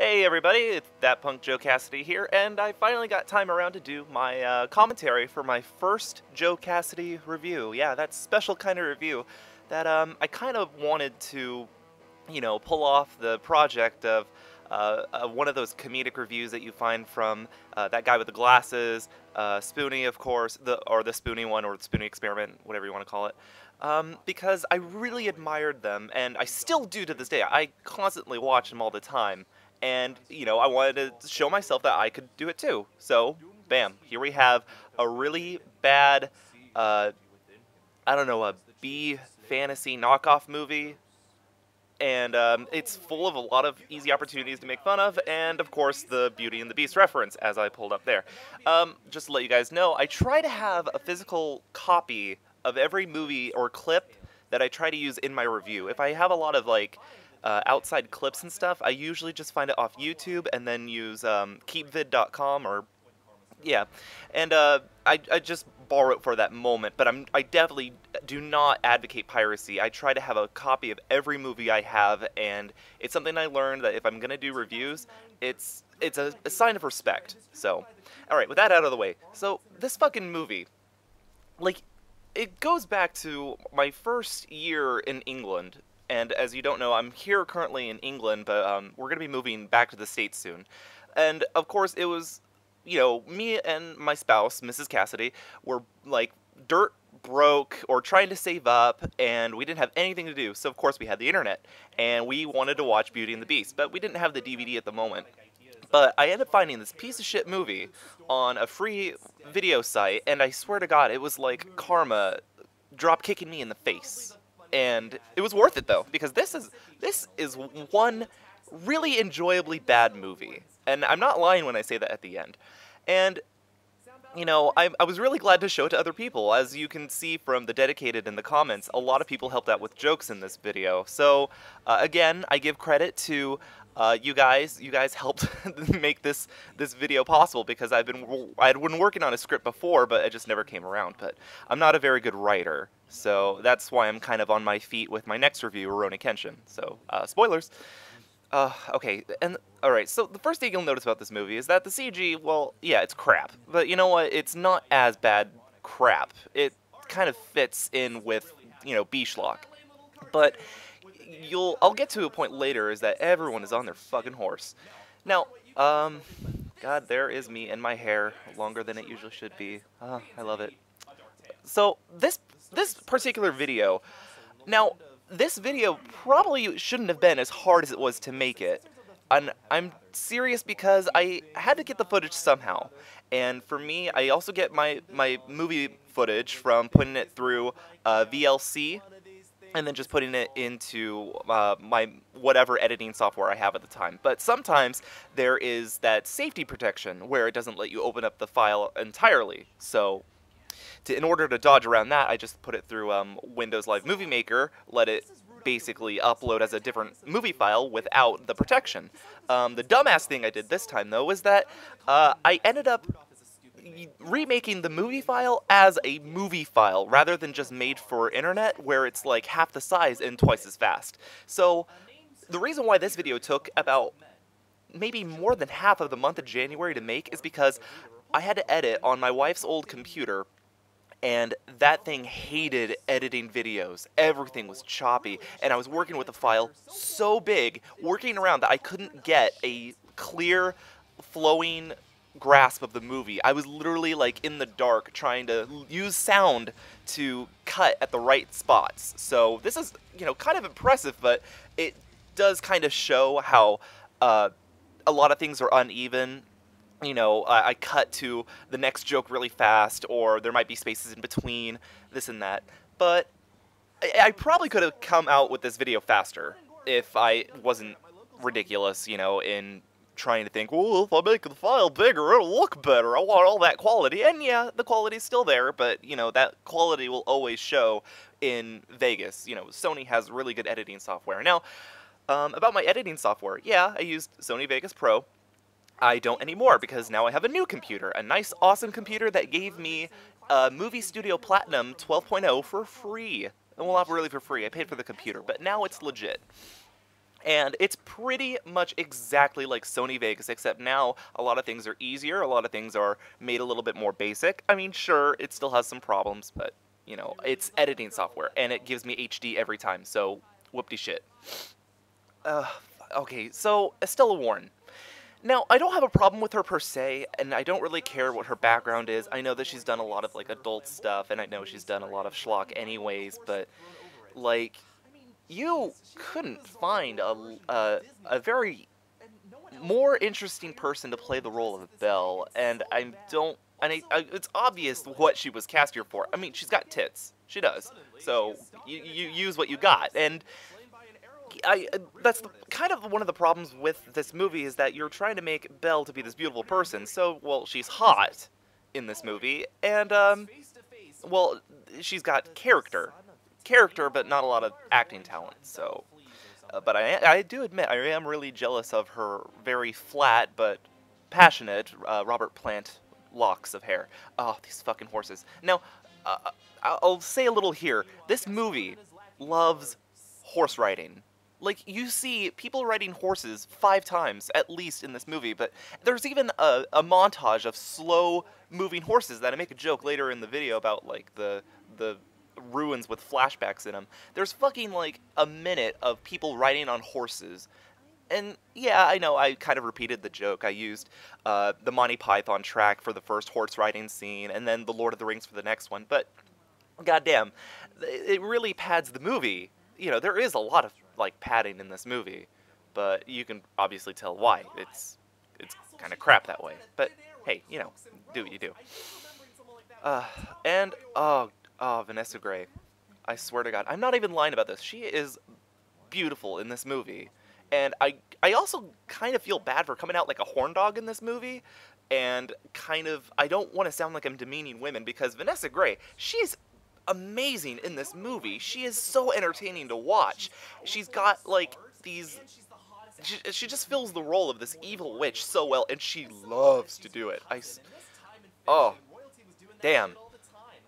Hey everybody, it's that punk Joe Cassidy here, and I finally got time around to do my commentary for my first Joe Cassidy review. Yeah, that special kind of review that I kind of wanted to, pull off the project of one of those comedic reviews that you find from that guy with the glasses, Spoonie, of course, or the Spoonie one, or the Spoonie experiment, whatever you want to call it. Because I really admired them, and I still do to this day. I constantly watch them all the time. And, I wanted to show myself that I could do it too. So, bam, here we have a really bad, I don't know, a B fantasy knockoff movie. And it's full of a lot of easy opportunities to make fun of, and of course the Beauty and the Beast reference, as I pulled up there. Just to let you guys know, I try to have a physical copy of every movie or clip that I try to use in my review. If I have a lot of, outside clips and stuff, I usually just find it off YouTube and then use keepvid.com or yeah, and I just borrow it for that moment, but I definitely do not advocate piracy. I try to have a copy of every movie I have, and it's something I learned that if I'm gonna do reviews, it's a sign of respect. So, all right, with that out of the way, so this fucking movie, it goes back to my first year in England. And as you don't know, I'm here currently in England, but we're going to be moving back to the States soon. And, of course, it was, me and my spouse, Mrs. Cassidy, were, dirt broke or trying to save up, and we didn't have anything to do. So, of course, we had the internet, and we wanted to watch Beauty and the Beast, but we didn't have the DVD at the moment. But I ended up finding this piece of shit movie on a free video site, and I swear to God, it was like karma drop kicking me in the face. And it was worth it though, because this is one really enjoyably bad movie, and I'm not lying when I say that at the end. And I was really glad to show it to other people. As you can see from the dedicated in the comments, a lot of people helped out with jokes in this video. So again, I give credit to you guys. You guys helped make this video possible, because I'd been working on a script before, but it just never came around. But I'm not a very good writer, so that's why I'm kind of on my feet with my next review, Rurouni Kenshin. So spoilers. Okay, and alright, so the first thing you'll notice about this movie is that the CG, well, yeah, it's crap. But you know what? It's not as bad crap. It kind of fits in with, B-schlock. But I'll get to a point later is that everyone is on their fucking horse. Now, God, there is me and my hair longer than it usually should be. I love it. So, this particular video, now, this video probably shouldn't have been as hard as it was to make it. And I'm serious because I had to get the footage somehow. And for me, I also get my movie footage from putting it through VLC, and then just putting it into my whatever editing software I have at the time. But sometimes there is that safety protection where it doesn't let you open up the file entirely. So in order to dodge around that, I just put it through Windows Live Movie Maker, let it basically upload as a different movie file without the protection. The dumbass thing I did this time, though, was that I ended up remaking the movie file as a movie file rather than just made for internet, where it's like half the size and twice as fast. So the reason why this video took about maybe more than half of the month of January to make is because I had to edit on my wife's old computer, and that thing hated editing videos. Everything was choppy, and I was working with a file so big, working around, that I couldn't get a clear, flowing grasp of the movie. I was literally in the dark trying to use sound to cut at the right spots. So this is, kind of impressive, but it does kind of show how a lot of things are uneven. I cut to the next joke really fast, or there might be spaces in between, this and that. But I probably could have come out with this video faster if I wasn't ridiculous, in trying to think, well, if I make the file bigger, it'll look better. I want all that quality. And yeah, the quality's still there, but, that quality will always show in Vegas. Sony has really good editing software. Now, about my editing software, yeah, I used Sony Vegas Pro. I don't anymore, because now I have a new computer, a nice, awesome computer that gave me Movie Studio Platinum 12.0 for free. Well, not really for free, I paid for the computer, but now it's legit. And it's pretty much exactly like Sony Vegas, except now a lot of things are easier, a lot of things are made a little bit more basic. I mean, sure, it still has some problems, but, you know, it's editing software, and it gives me HD every time, so whoop-de shit. Uh, okay, so Estella Warren. Now, I don't have a problem with her per se, and I don't really care what her background is. I know that she's done a lot of, like, adult stuff, and I know she's done a lot of schlock anyways, but, like, you couldn't find a very more interesting person to play the role of Belle, and I don't, and it's obvious what she was cast here for. I mean, she's got tits. She does. So, you use what you got, and that's kind of one of the problems with this movie is that you're trying to make Belle to be this beautiful person. So, well, she's hot in this movie, and well, she's got character, but not a lot of acting talent. So, but I do admit I am really jealous of her very flat but passionate Robert Plant locks of hair. Oh, these fucking horses. Now, I'll say a little here. This movie loves horse riding. Like, you see people riding horses 5 times, at least, in this movie, but there's even a montage of slow-moving horses that I make a joke later in the video about, like, the ruins with flashbacks in them. There's fucking, like, a minute of people riding on horses. And, yeah, I know, I kind of repeated the joke. I used the Monty Python track for the first horse riding scene, and then the Lord of the Rings for the next one, but, goddamn, it really pads the movie. You know, there is a lot of, like, padding in this movie, but you can obviously tell why. It's kind of crap that way. But, hey, you know, do what you do. And, oh, Vanessa Gray. I swear to God, I'm not even lying about this. She is beautiful in this movie. And I also kind of feel bad for coming out like a horn dog in this movie. And kind of, I don't want to sound like I'm demeaning women, because Vanessa Gray, she's amazing in this movie. She is so entertaining to watch. She's got, like, these... She just fills the role of this evil witch so well, and she loves to do it. Oh, damn.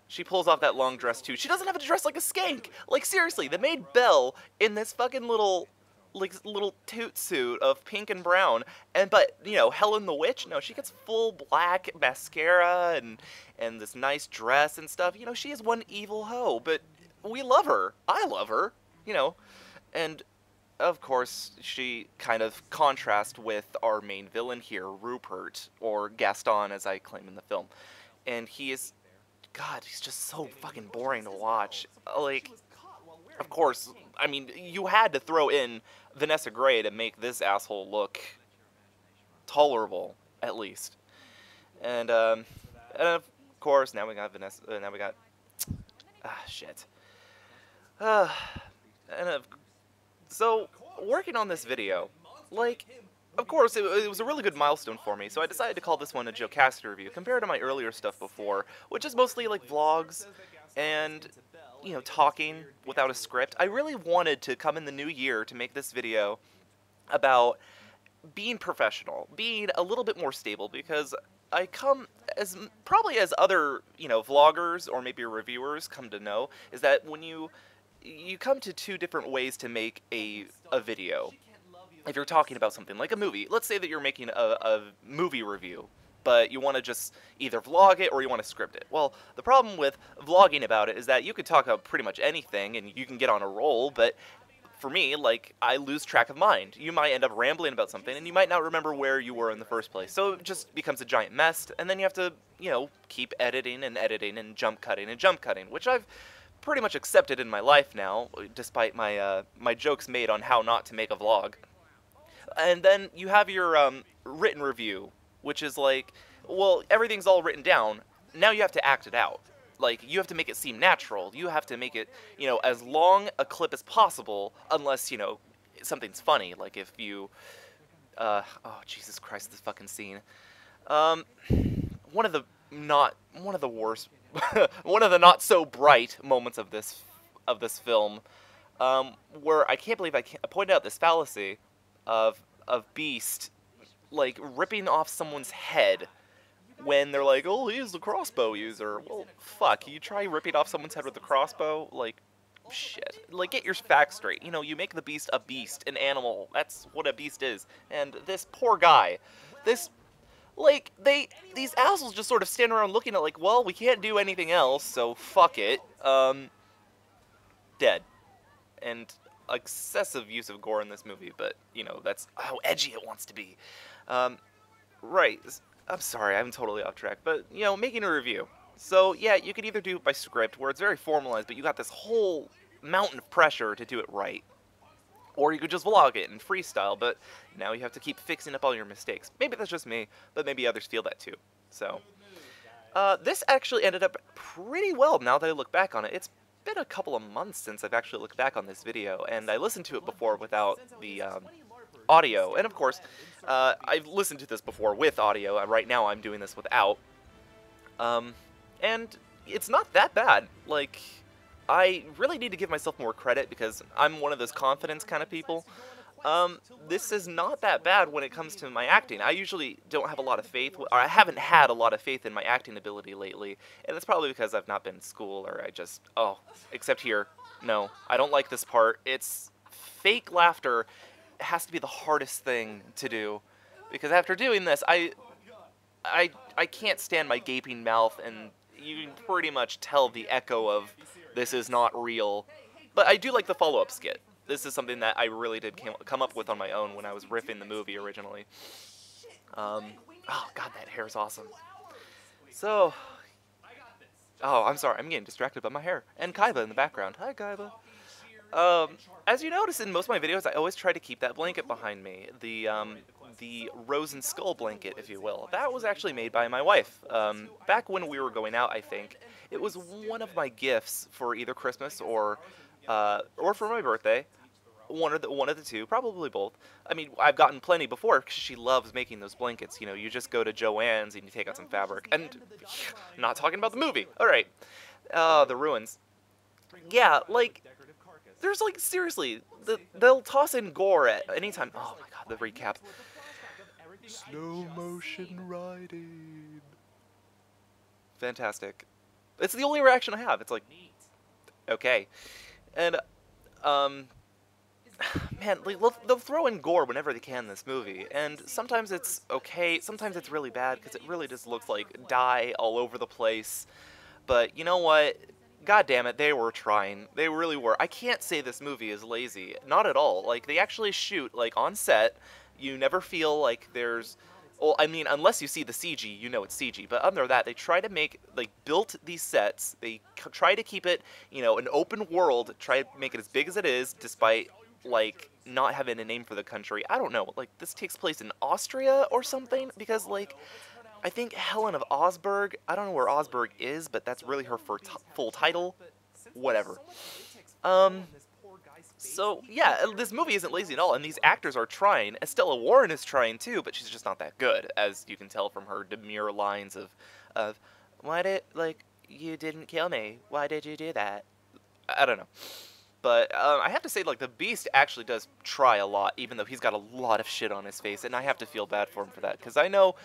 She pulls off that long dress, too. She doesn't have to dress like a skank. Like, seriously, they made Belle in this fucking little toot suit of pink and brown, but, you know, Helen the Witch, no, she gets full black mascara and this nice dress and stuff. You know, she is one evil hoe, but we love her. I love her, you know, and of course, she kind of contrasts with our main villain here, Rupert, or Gaston, as I claim in the film, and he is, God, he's just so fucking boring to watch. Like, of course, I mean, you had to throw in Vanessa Gray to make this asshole look tolerable, at least. And of course, now we got Vanessa, now we got, shit. So, working on this video, like, of course, it was a really good milestone for me, so I decided to call this one a Joe Cassidy review, compared to my earlier stuff before, which is mostly, like, vlogs, and, you know, talking without a script. I really wanted to come in the new year to make this video about being professional, being a little bit more stable, because I come, as probably as other, you know, vloggers or maybe reviewers come to know, is that when you come to 2 different ways to make a video. If you're talking about something like a movie, let's say that you're making a movie review, but you want to just either vlog it or you want to script it. Well, the problem with vlogging about it is that you could talk about pretty much anything and you can get on a roll, but for me, like, I lose track of mind. You might end up rambling about something and you might not remember where you were in the first place. So it just becomes a giant mess, and then you have to, you know, keep editing and jump cutting, which I've pretty much accepted in my life now, despite my my jokes made on how not to make a vlog. And then you have your written review, which is like, well, everything's all written down. Now you have to act it out. Like, you have to make it seem natural. You have to make it, you know, as long a clip as possible, unless, you know, something's funny. Like if you, oh, Jesus Christ, this fucking scene. One of the worst, one of the not so bright moments of this film, where I can't believe I pointed out this fallacy of Beast, like, ripping off someone's head when they're like, oh, he's the crossbow user. Well, fuck, you try ripping off someone's head with a crossbow? Like, shit. Like, get your facts straight. You know, you make the beast a beast, an animal. That's what a beast is. And this poor guy, this, like, these assholes just sort of stand around looking at, like, well, we can't do anything else, so fuck it. Dead. And excessive use of gore in this movie, but, you know, that's how edgy it wants to be. Right. I'm sorry, I'm totally off track, but, you know, making a review. So, yeah, you could either do it by script, where it's very formalized, but you got this whole mountain of pressure to do it right. Or you could just vlog it and freestyle, but now you have to keep fixing up all your mistakes. Maybe that's just me, but maybe others feel that too. So, this actually ended up pretty well now that I look back on it. It's been a couple of months since I've actually looked back on this video, and I listened to it before without the audio. And of course, I've listened to this before with audio, and right now I'm doing this without. And it's not that bad. Like, I really need to give myself more credit because I'm one of those confidence kind of people. This is not that bad when it comes to my acting. I usually don't have a lot of faith, or I haven't had a lot of faith in my acting ability lately, and that's probably because I've not been in school, or I just, except here, no, I don't like this part. It's fake laughter. It has to be the hardest thing to do, because after doing this, I can't stand my gaping mouth, and you can pretty much tell the echo of this is not real. But I do like the follow-up skit. This is something that I really did come up with on my own when I was riffing the movie originally. Oh god, that hair is awesome. So, I'm sorry, I'm getting distracted by my hair. And Kaiba in the background. Hi, Kaiba. As you notice in most of my videos, I always try to keep that blanket behind me. The rose and skull blanket, if you will. That was actually made by my wife. Back when we were going out, I think. It was one of my gifts for either Christmas or for my birthday. One of the two, probably both. I mean, I've gotten plenty before because she loves making those blankets. You know, you just go to Joann's and you take out some fabric. And not talking about the movie. All right. The ruins. Yeah, like, there's, like, seriously, they'll toss in gore at any time. Oh my god, the recap. Slow motion riding. Fantastic. It's the only reaction I have. It's like, okay. And, man, like, they'll throw in gore whenever they can in this movie. And sometimes it's okay, sometimes it's really bad, because it really just looks like dye all over the place. But you know what? God damn it, they were trying. They really were. I can't say this movie is lazy. Not at all. Like, they actually shoot, like, on set. You never feel like there's... Well, I mean, unless you see the CG, you know it's CG. But other than that, they try to make, like, built these sets. They try to keep it, you know, an open world. Try to make it as big as it is, despite, like, not having a name for the country. I don't know. Like, this takes place in Austria or something? Because, like... I think Helen of Osberg, I don't know where Osberg is, but that's really her full title. Whatever. So, yeah, this movie isn't lazy at all, and these actors are trying. Estella Warren is trying too, but she's just not that good, as you can tell from her demure lines of why did, like, you didn't kill me? Why did you do that? I don't know. But I have to say, like, the Beast actually does try a lot, even though he's got a lot of shit on his face, and I have to feel bad for him for that, because I know...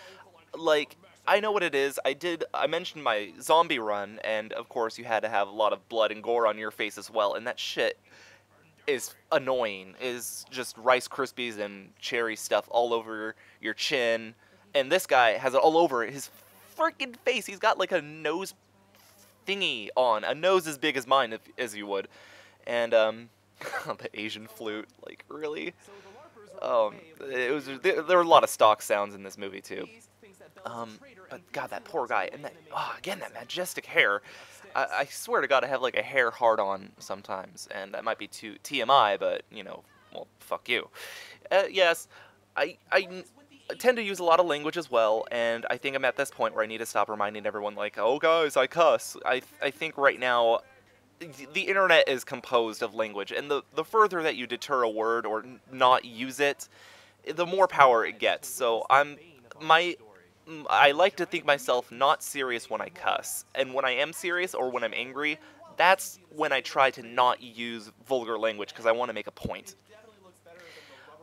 Like, I know what it is. I mentioned my zombie run, and of course you had to have a lot of blood and gore on your face as well, and that shit is annoying. Is just Rice Krispies and cherry stuff all over your chin, and this guy has it all over his freaking face. He's got like a nose thingy on, a nose as big as mine, as you would, and the Asian flute, like, really? There were a lot of stock sounds in this movie too. But God, that poor guy, and that, again, that majestic hair. I swear to God, I have like a hair hard-on sometimes, and that might be too TMI, but, you know, well, fuck you. Yes, I tend to use a lot of language as well, and I think I'm at this point where I need to stop reminding everyone, like, oh guys, I cuss. I think right now, the internet is composed of language, and the further that you deter a word or not use it, the more power it gets. So I like to think myself not serious when I cuss, and when I am serious or when I'm angry, that's when I try to not use vulgar language, because I want to make a point.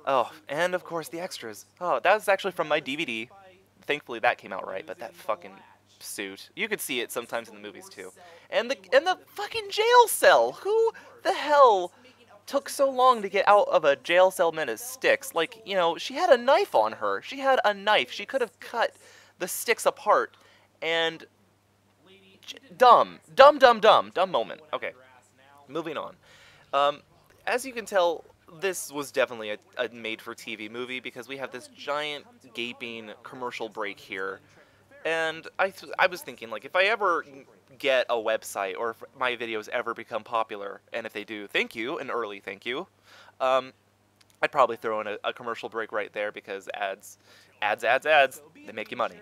Oh, and of course the extras. Oh, that was actually from my DVD. Thankfully that came out right, but that fucking suit. You could see it sometimes in the movies too. And the fucking jail cell. Who the hell took so long to get out of a jail cell met of sticks? Like, you know, she had a knife on her. She had a knife. She could have cut the sticks apart. And dumb moment. Okay, moving on. As you can tell, this was definitely a made-for-TV movie because we have this giant gaping commercial break here. And I was thinking, like, if I ever get a website, or if my videos ever become popular, and if they do, thank you, an early thank you, I'd probably throw in a commercial break right there, because ads, they make you money.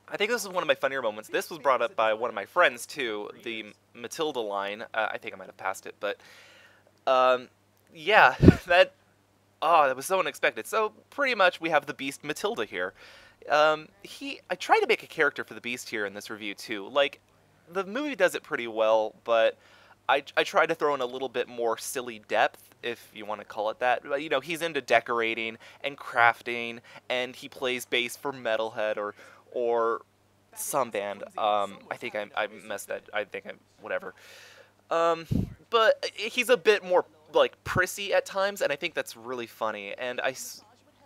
I think this is one of my funnier moments. This was brought up by one of my friends, too, the Matilda line. I think I might have passed it, but, yeah, that was so unexpected. So, pretty much, we have the Beast Matilda here. I tried to make a character for the Beast here in this review, too. Like, the movie does it pretty well, but I tried to throw in a little bit more silly depth, if you want to call it that. You know, he's into decorating and crafting, and he plays bass for Metalhead, or some band. I think I messed that. Whatever. But he's a bit more, like, prissy at times, and I think that's really funny. And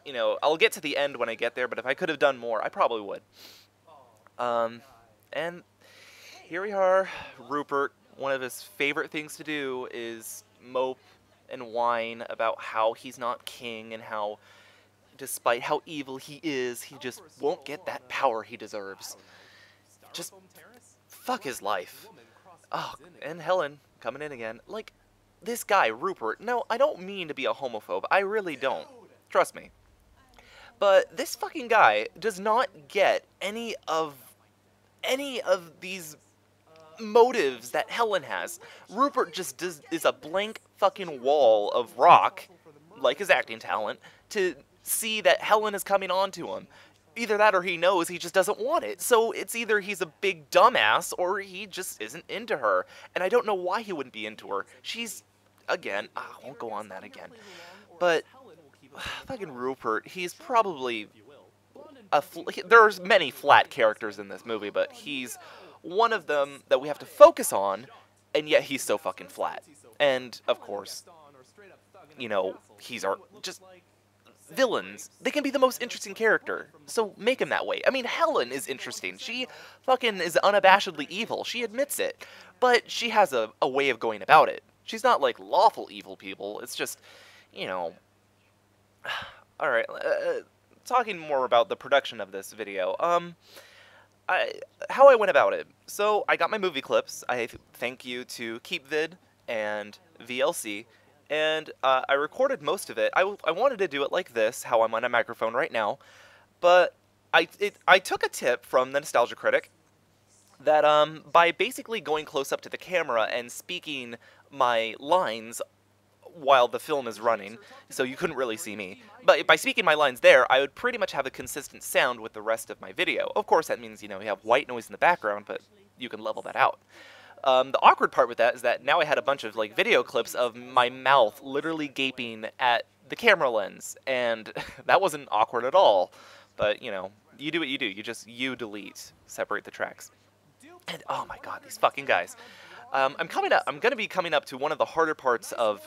you know, I'll get to the end when I get there, but if I could have done more, I probably would. And here we are, Rupert. One of his favorite things to do is mope and whine about how he's not king, and how, despite how evil he is, he just won't get that power he deserves. Just fuck his life. Oh, and Helen coming in again. Like, this guy, Rupert, no, I don't mean to be a homophobe. I really don't. Trust me. But this fucking guy does not get any of these motives that Helen has. Rupert just is a blank fucking wall of rock, like his acting talent, to see that Helen is coming on to him. Either that, or he knows he just doesn't want it. So it's either he's a big dumbass, or he just isn't into her. And I don't know why he wouldn't be into her. She's, again, I won't go on that again. But fucking Rupert, he's probably there's many flat characters in this movie, but he's one of them that we have to focus on, and yet he's so fucking flat. And, of course, you know, just villains. They can be the most interesting character, so make him that way. I mean, Helen is interesting. She fucking is unabashedly evil. She admits it. But she has a way of going about it. She's not like lawful evil people. It's just, you know... Alright, talking more about the production of this video, how I went about it. So, I got my movie clips. I thank you to KeepVid and VLC, and I recorded most of it. I wanted to do it like this, how I'm on a microphone right now, but I took a tip from the Nostalgia Critic that by basically going close up to the camera and speaking my lines while the film is running, so you couldn't really see me. But by speaking my lines there, I would pretty much have a consistent sound with the rest of my video. Of course, that means, you know, you have white noise in the background, but you can level that out. The awkward part with that is that now I had a bunch of, like, video clips of my mouth literally gaping at the camera lens, and that wasn't awkward at all. But, you know, you do what you do. You delete, separate the tracks. And, oh my god, these fucking guys. I'm going to be coming up to one of the harder parts of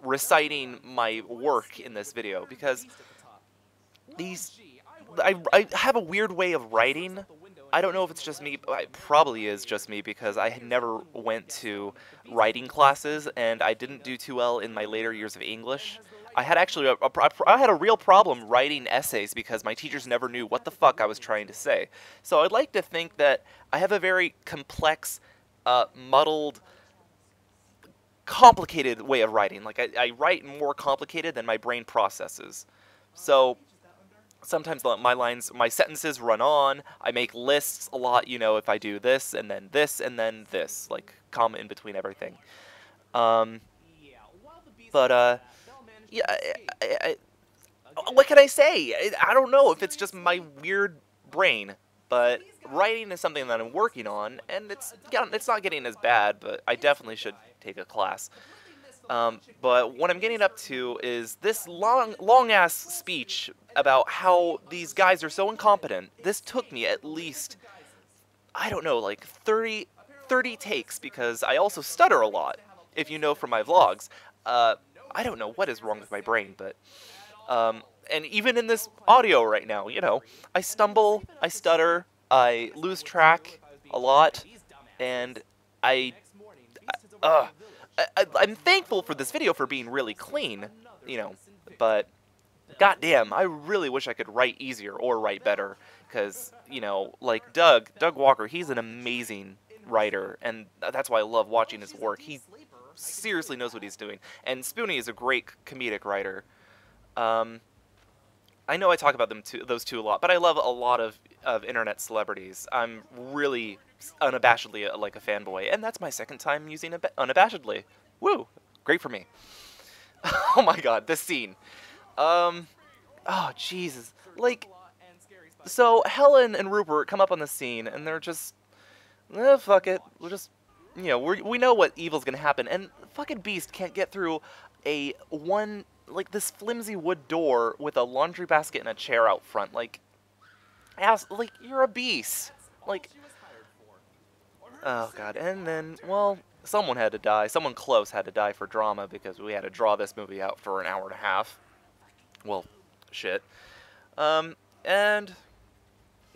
reciting my work in this video, because I have a weird way of writing. I don't know if it's just me, but it probably is just me, because I had never went to writing classes, and I didn't do too well in my later years of English. I had actually I had a real problem writing essays because my teachers never knew what the fuck I was trying to say. So I'd like to think that I have a very complex, muddled, complicated way of writing. Like, I write more complicated than my brain processes. So sometimes my sentences run on. I make lists a lot, you know, if I do this, and then this, and then this, like, comma in between everything. Yeah, what can I say? I don't know if it's just my weird brain, but writing is something that I'm working on, and it's not getting as bad, but I definitely should take a class. But what I'm getting up to is this long-ass speech about how these guys are so incompetent. This took me at least, I don't know, like 30 takes, because I also stutter a lot. if you know from my vlogs, I don't know what is wrong with my brain, but, and even in this audio right now, you know, I stumble, I stutter, I lose track a lot, and uh, I'm thankful for this video for being really clean, you know, but goddamn, I really wish I could write easier or write better, because, you know, like Doug Walker, he's an amazing writer, and that's why I love watching his work. He seriously knows what he's doing, and Spoonie is a great comedic writer. I know I talk about those two a lot, but I love a lot of internet celebrities. I'm really unabashedly like a fanboy, and that's my second time using unabashedly. Woo! Great for me. Oh my god, this scene. Oh Jesus. Like, so Helen and Rupert come up on the scene, and they're just, fuck it. We'll just, you know, we know what evil's gonna happen, and fucking Beast can't get through like this flimsy wood door with a laundry basket and a chair out front. Like, like, you're a beast. Like, oh god. And then, well, someone had to die. Someone close had to die for drama, because we had to draw this movie out for an hour and a half. Well, shit. And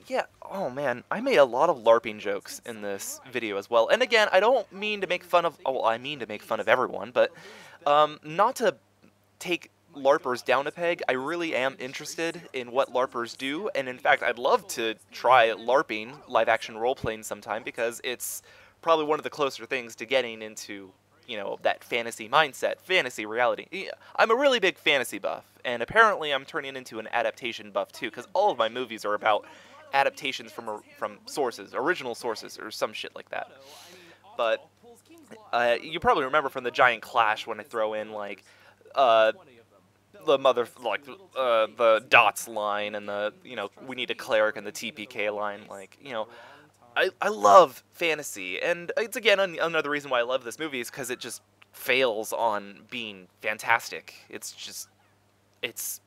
yeah, oh man, I made a lot of LARPing jokes in this video as well. And again, I don't mean to make fun of, oh, well, I mean to make fun of everyone, but not to take LARPers down a peg. I really am interested in what LARPers do, and in fact, I'd love to try LARPing, live-action role-playing sometime, because it's probably one of the closer things to getting into, you know, that fantasy mindset, fantasy reality. I'm a really big fantasy buff, and apparently I'm turning into an adaptation buff too, because all of my movies are about adaptations from sources, original sources, or some shit like that. But you probably remember from the Giant Clash when I throw in, like, the dots line, and the, you know, we need a cleric, and the TPK line. Like, you know, I love fantasy, and it's again another reason why I love this movie is because it just fails on being fantastic. It's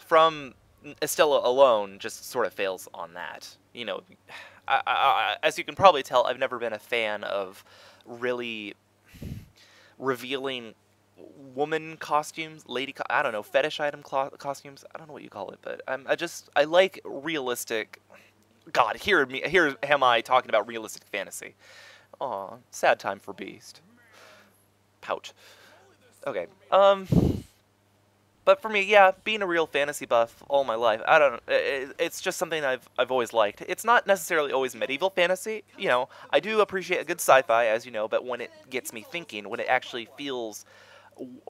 from Estella alone just sort of fails on that. You know, as you can probably tell, I've never been a fan of really revealing woman costumes, I don't know, fetish item costumes. I don't know what you call it, but I like realistic. God, here am I talking about realistic fantasy. Aw, sad time for Beast. Pout. Okay, but for me, yeah, being a real fantasy buff all my life, I don't know, it's just something I've always liked. It's not necessarily always medieval fantasy, you know, I do appreciate a good sci-fi, as you know, but when it gets me thinking, when it actually feels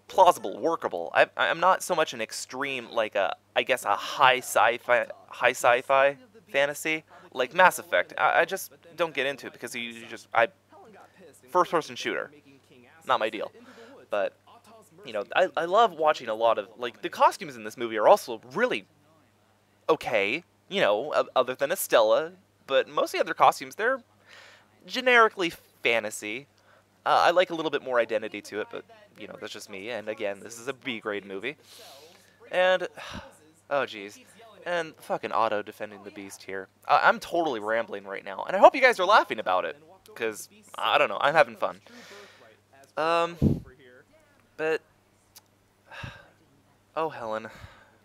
plausible, workable, I'm not so much an extreme, like I guess a high sci-fi fantasy, like Mass Effect. I just don't get into it, because first-person shooter, not my deal. But, you know, I love watching a lot of, like, the costumes in this movie are also really okay, you know, other than Estella, but most of the other costumes, they're generically fantasy. I like a little bit more identity to it, but, you know, that's just me, and again, this is a B-grade movie. And, oh jeez, and fucking Otto defending the Beast here. I'm totally rambling right now, and I hope you guys are laughing about it, because, I don't know, I'm having fun. But, oh Helen,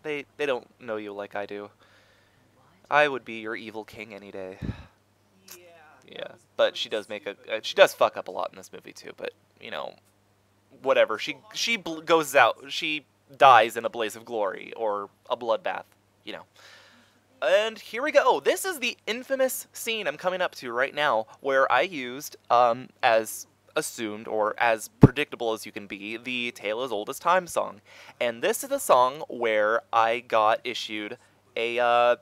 they don't know you like I do. I would be your evil king any day. Yeah, but she does she does fuck up a lot in this movie too, but, you know, whatever. She dies in a blaze of glory, or a bloodbath, you know. And here we go. This is the infamous scene I'm coming up to right now, where I used, as assumed, or as predictable as you can be, the Tale as Old as Time song. And this is the song where I got issued a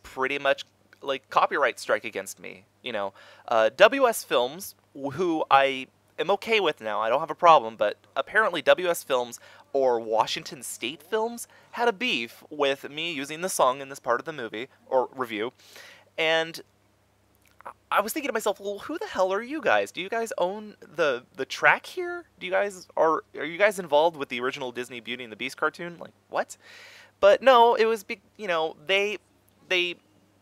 pretty much, like, copyright strike against me. You know, WS Films, who I am okay with now, I don't have a problem, but apparently WS Films or Washington State Films had a beef with me using the song in this part of the movie, or review, and I was thinking to myself, well, who the hell are you guys? Do you guys own the track here? Are you guys involved with the original Disney Beauty and the Beast cartoon? Like, what? But no, it was, you know, they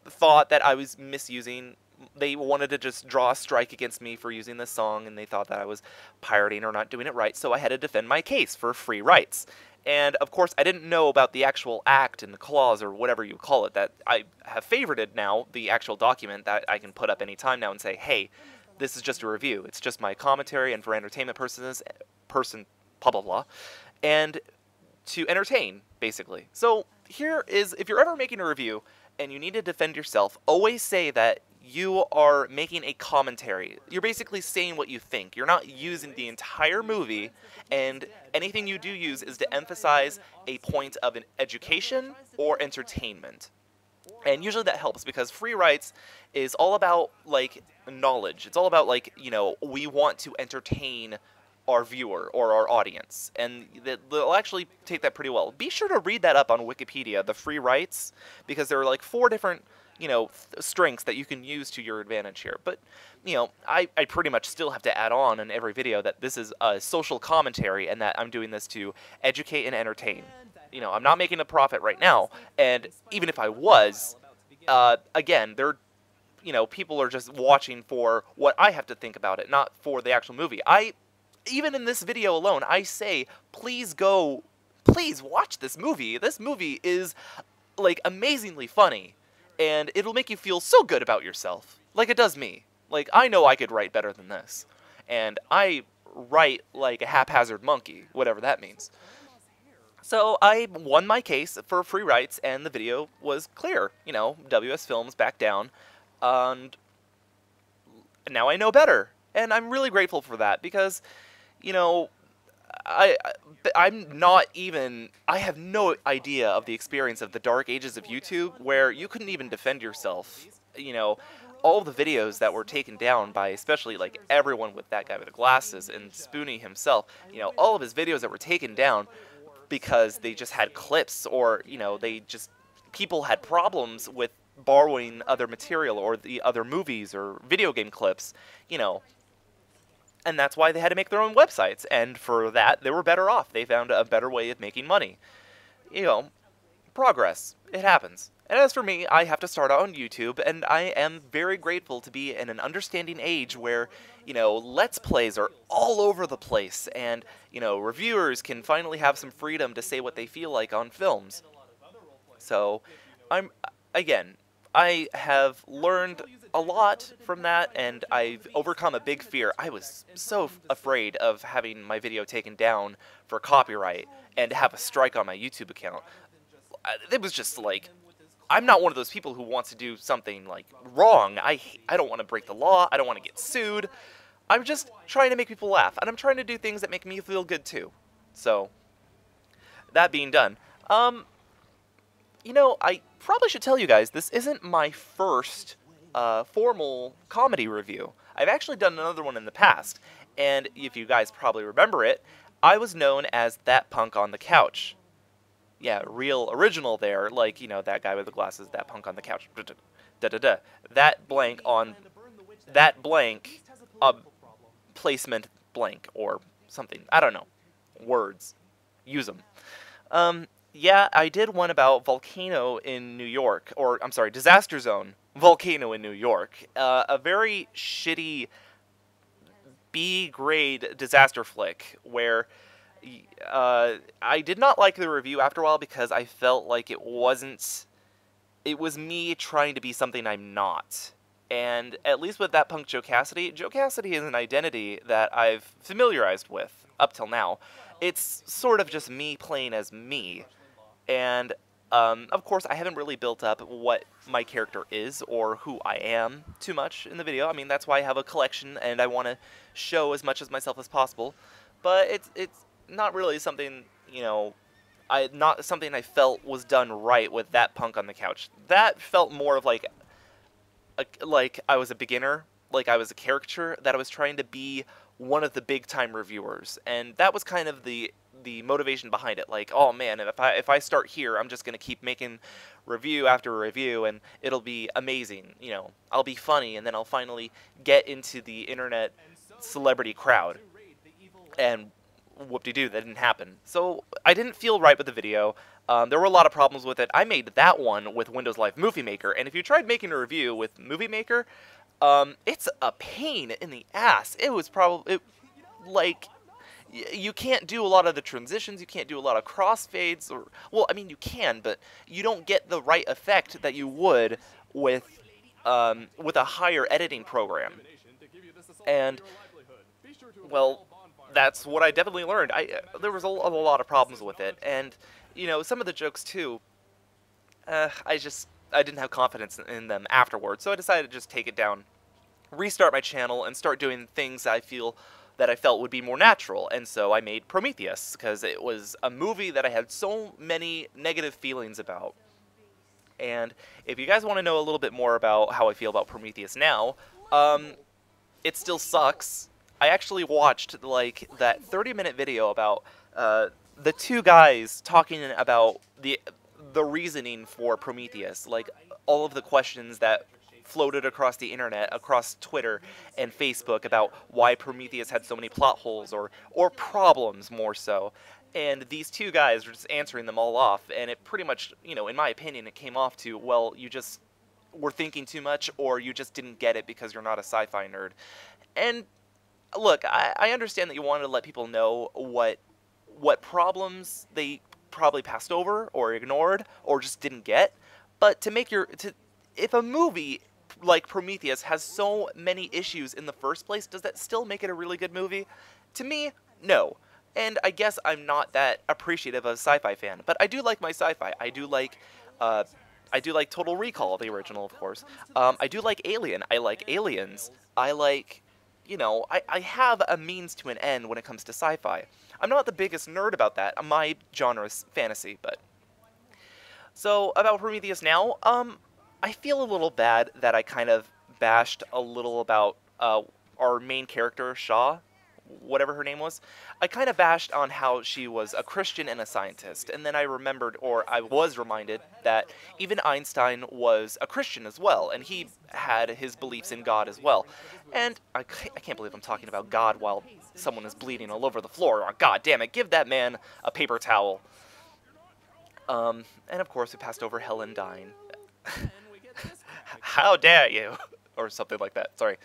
thought that I was misusing they wanted to just draw a strike against me for using this song, and they thought that I was pirating or not doing it right, so I had to defend my case for free rights. And, of course, I didn't know about the actual act and the clause, or whatever you call it, that I have favorited now, the actual document that I can put up anytime now and say, hey, this is just a review. It's just my commentary and for entertainment purposes, blah, blah, blah, and to entertain, basically. So here is, if you're ever making a review and you need to defend yourself, always say that you are making a commentary. You're basically saying what you think. You're not using the entire movie, and anything you do use is to emphasize a point of an education or entertainment. And usually that helps, because free rights is all about, like, knowledge. It's all about, like, you know, we want to entertain our viewer or our audience, and they'll actually take that pretty well. Be sure to read that up on Wikipedia, the free rights, because there are like 4 different, you know, strengths that you can use to your advantage here. But, you know, I pretty much still have to add on in every video that this is a social commentary and that I'm doing this to educate and entertain. You know, I'm not making a profit right now, and even if I was, again, you know, people are just watching for what I have to think about it, not for the actual movie. Even in this video alone, I say, please watch this movie. This movie is, like, amazingly funny, and it'll make you feel so good about yourself, like it does me. Like, I know I could write better than this, and I write like a haphazard monkey, whatever that means. So I won my case for free rights, and the video was clear. You know, WS Films backed down, and now I know better, and I'm really grateful for that, because, you know, I'm not even, I have no idea of the experience of the dark ages of YouTube, where you couldn't even defend yourself. You know, all the videos that were taken down by, especially, like, everyone with that guy with the glasses and Spoonie himself, you know, all of his videos that were taken down because they just had clips, or, you know, people had problems with borrowing other material or the other movies or video game clips, you know. And that's why they had to make their own websites, and for that, they were better off. They found a better way of making money. You know, progress. It happens. And as for me, I have to start out on YouTube, and I am very grateful to be in an understanding age where, you know, Let's Plays are all over the place, and, you know, reviewers can finally have some freedom to say what they feel like on films. So, again, I have learned a lot from that, and I've overcome a big fear. I was so afraid of having my video taken down for copyright and to have a strike on my YouTube account. It was just like, I'm not one of those people who wants to do something, like, wrong. I don't want to break the law. I don't want to get sued. I'm just trying to make people laugh, and I'm trying to do things that make me feel good too. So, that being done, you know, I probably should tell you guys, this isn't my first formal comedy review. I've actually done another one in the past, and if you guys probably remember it, I was known as That Punk on the Couch. Yeah, real original there, like, you know, that guy with the glasses, that punk on the couch. Da-da-da. That blank on, that blank, placement blank, or something. I don't know. Words. Use them. Yeah, I did one about Volcano in New York, or, I'm sorry, Disaster Zone, Volcano in New York. A very shitty B-grade disaster flick, where I did not like the review after a while because I felt like it was me trying to be something I'm not. And at least with That Punk Joe Cassidy is an identity that I've familiarized with up till now. It's sort of just me playing as me. And, of course, I haven't really built up what my character is or who I am too much in the video. I mean, that's why I have a collection, and I want to show as much as myself as possible. But it's not really something, you know, not something I felt was done right with That Punk on the Couch. That felt more of like I was a beginner, like I was a caricature, that I was trying to be one of the big-time reviewers. And that was kind of the motivation behind it. Like, oh man, if I start here, I'm just going to keep making review after review, and it'll be amazing. You know, I'll be funny, and then I'll finally get into the internet celebrity crowd. And whoop-de-doo, that didn't happen. So I didn't feel right with the video. There were a lot of problems with it. I made that one with Windows Live Movie Maker, and if you tried making a review with Movie Maker, it's a pain in the ass. It was probably, like, you can't do a lot of the transitions, you can't do a lot of crossfades, or, well, I mean, you can, but you don't get the right effect that you would with a higher editing program. And, well, that's what I definitely learned. There was a lot of problems with it, and, you know, some of the jokes, too, I didn't have confidence in them afterwards, so I decided to just take it down, restart my channel, and start doing things that I felt would be more natural. And so I made Prometheus, because it was a movie that I had so many negative feelings about. And if you guys want to know a little bit more about how I feel about Prometheus now, it still sucks. I actually watched, like, that 30-minute video about the two guys talking about the reasoning for Prometheus, like all of the questions that floated across the internet, across Twitter and Facebook, about why Prometheus had so many plot holes or problems, more so. And these two guys were just answering them all off, and it pretty much, you know, in my opinion, it came off to, well, you just were thinking too much, or you just didn't get it because you're not a sci-fi nerd. And look, I understand that you wanted to let people know what problems they probably passed over or ignored or just didn't get, but if a movie like Prometheus has so many issues in the first place, does that still make it a really good movie? To me, no. And I guess I'm not that appreciative of a sci-fi fan, but I do like my sci-fi. I do like Total Recall, the original, of course. I do like Alien. I like Aliens. I like, you know, I have a means to an end when it comes to sci-fi. I'm not the biggest nerd about that. My genre is fantasy, but... So, about Prometheus now, I feel a little bad that I kind of bashed a little about our main character, Shaw, whatever her name was. I kind of bashed on how she was a Christian and a scientist, and then I remembered, or I was reminded, that even Einstein was a Christian as well, and he had his beliefs in God as well. And I can't believe I'm talking about God while someone is bleeding all over the floor. Oh, God damn it, give that man a paper towel. And of course we passed over Helen dying. How dare you? Or something like that, sorry.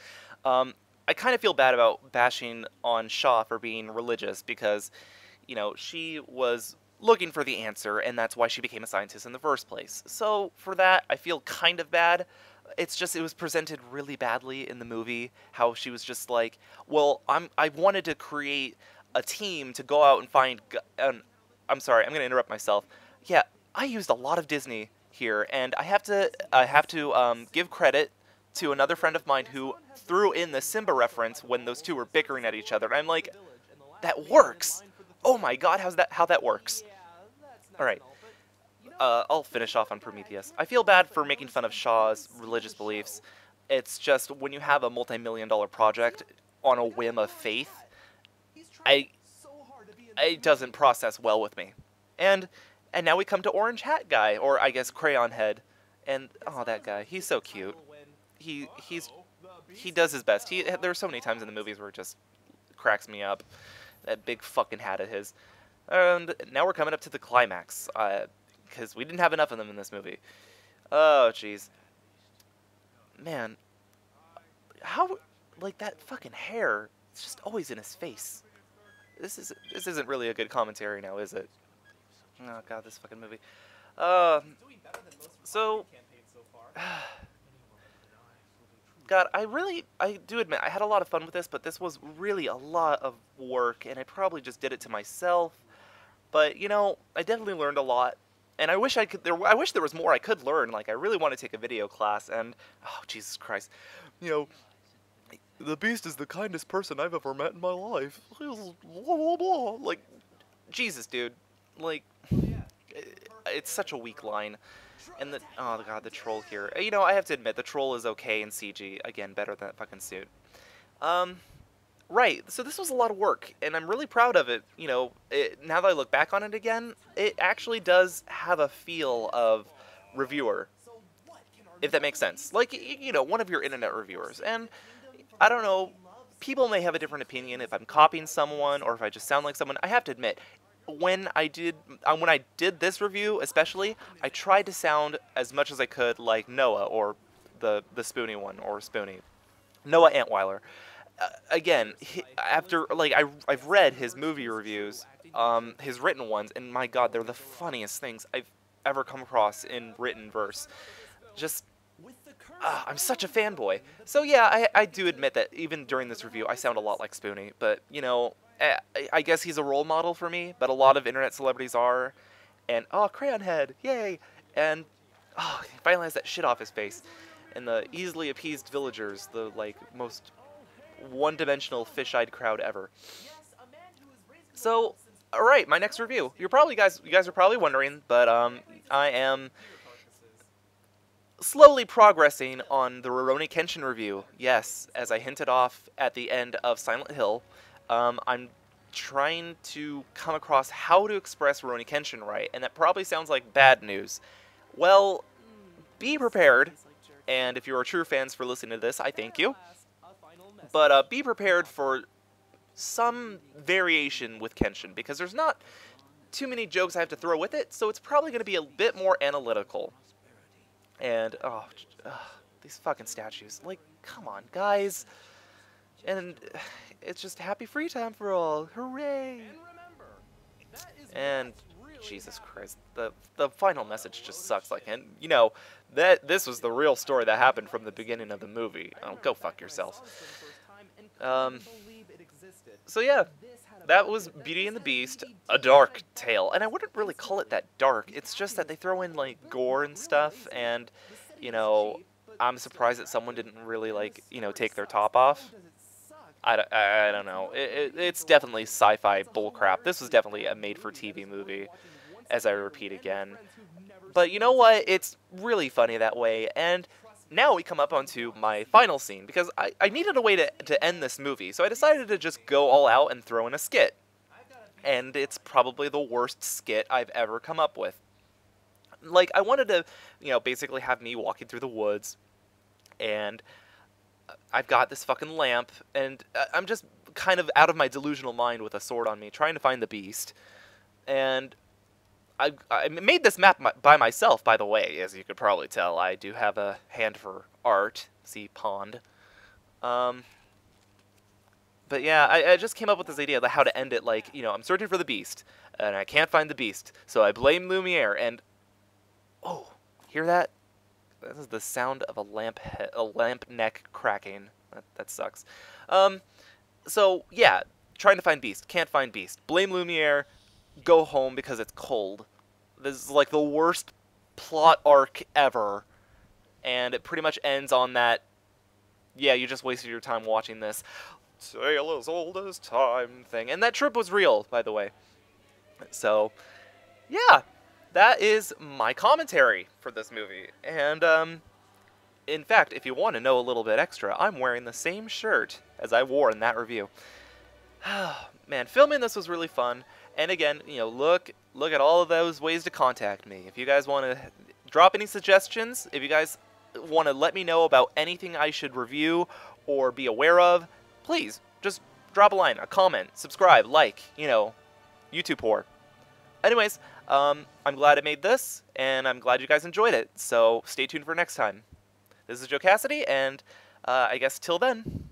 I kind of feel bad about bashing on Shaw for being religious because, you know, she was looking for the answer, and that's why she became a scientist in the first place. So, for that, I feel kind of bad. It's just, it was presented really badly in the movie, how she was just like, well, I wanted to create a team to go out and find... I'm sorry, I'm going to interrupt myself. Yeah, I used a lot of Disney here, and I have to give credit to another friend of mine who threw in the Simba reference when those two were bickering at each other. And I'm like, that works! Oh my god, how that works. Alright, I'll finish off on Prometheus. I feel bad for making fun of Shaw's religious beliefs. It's just, when you have a multi-million-dollar project on a whim of faith, it doesn't process well with me. And now we come to Orange Hat Guy, or I guess Crayon Head. And, oh, that guy, he's so cute. He does his best. There are so many times in the movies where it just cracks me up. That big fucking hat of his. And now we're coming up to the climax, because we didn't have enough of them in this movie. Oh, jeez. Man, how, like, that fucking hair, it's just always in his face. This isn't really a good commentary now, is it? Oh god, this fucking movie. So... God, I do admit, I had a lot of fun with this, but this was really a lot of work, and I probably just did it to myself. But, you know, I definitely learned a lot, and I wish there was more I could learn. Like, I really want to take a video class, and, oh, Jesus Christ. You know, the Beast is the kindest person I've ever met in my life. Like, Jesus, dude. Like, it's such a weak line. And oh god, the troll here. You know, I have to admit, the troll is okay in CG. Again, better than that fucking suit. Right, so this was a lot of work, and I'm really proud of it. You know, now that I look back on it again, it actually does have a feel of reviewer, if that makes sense. Like, you know, one of your internet reviewers. And, I don't know, people may have a different opinion if I'm copying someone, or if I just sound like someone. I have to admit, when I did this review, especially, I tried to sound as much as I could like Noah, or the Spoonie one, or Spoonie, Noah Antweiler. Again, after like I've read his movie reviews, his written ones, and my God, they're the funniest things I've ever come across in written verse. Just I'm such a fanboy. So yeah, I do admit that even during this review, I sound a lot like Spoonie. But, you know, I guess he's a role model for me, but a lot of internet celebrities are. And, oh, Crayon Head, yay! And, oh, he finally has that shit off his face. And the easily appeased villagers, the, like, most one-dimensional fish-eyed crowd ever. So, alright, my next review. You guys are probably wondering, but, I am slowly progressing on the Rurouni Kenshin review. Yes, as I hinted off at the end of Silent Hill, I'm trying to come across how to express Rurouni Kenshin right, and that probably sounds like bad news. Well, be prepared, and if you are true fans for listening to this, I thank you. But be prepared for some variation with Kenshin, because there's not too many jokes I have to throw with it, so it's probably going to be a bit more analytical. And, these fucking statues. Like, come on, guys. And it's just happy free time for all. Hooray! And, Jesus Christ, the final message just sucks. Like, and, you know, this was the real story that happened from the beginning of the movie. Oh, go fuck yourself. So yeah, that was Beauty and the Beast, a dark tale. And I wouldn't really call it that dark. It's just that they throw in, like, gore and stuff. And, you know, I'm surprised that someone didn't really, like, you know, take their top off. I don't know. It's definitely sci-fi bullcrap. This was definitely a made-for-TV movie, as I repeat again. But you know what? It's really funny that way. And now we come up onto my final scene, because I needed a way to end this movie, so I decided to just go all out and throw in a skit. And it's probably the worst skit I've ever come up with. Like, I wanted to, you know, basically have me walking through the woods, and I've got this fucking lamp, and I'm just kind of out of my delusional mind with a sword on me, trying to find the beast. And I made this map by myself, by the way, as you could probably tell. I do have a hand for art. See, pond. But yeah, I just came up with this idea of how to end it. Like, you know, I'm searching for the beast, and I can't find the beast, so I blame Lumiere, and... Oh, hear that? This is the sound of a lamp neck cracking. That sucks. So, yeah, trying to find beast. Can't find beast. Blame Lumiere. Go home because it's cold. This is like the worst plot arc ever. And it pretty much ends on that, yeah, you just wasted your time watching this tale as old as time thing. And that trip was real, by the way. So, yeah, that is my commentary for this movie. And, in fact, if you want to know a little bit extra, I'm wearing the same shirt as I wore in that review. Man, filming this was really fun. And again, you know, look at all of those ways to contact me. If you guys want to drop any suggestions, if you guys want to let me know about anything I should review or be aware of, please just drop a line, a comment, subscribe, like, you know, YouTube whore. Anyways, I'm glad I made this, and I'm glad you guys enjoyed it. So stay tuned for next time. This is Joe Cassidy, and I guess till then.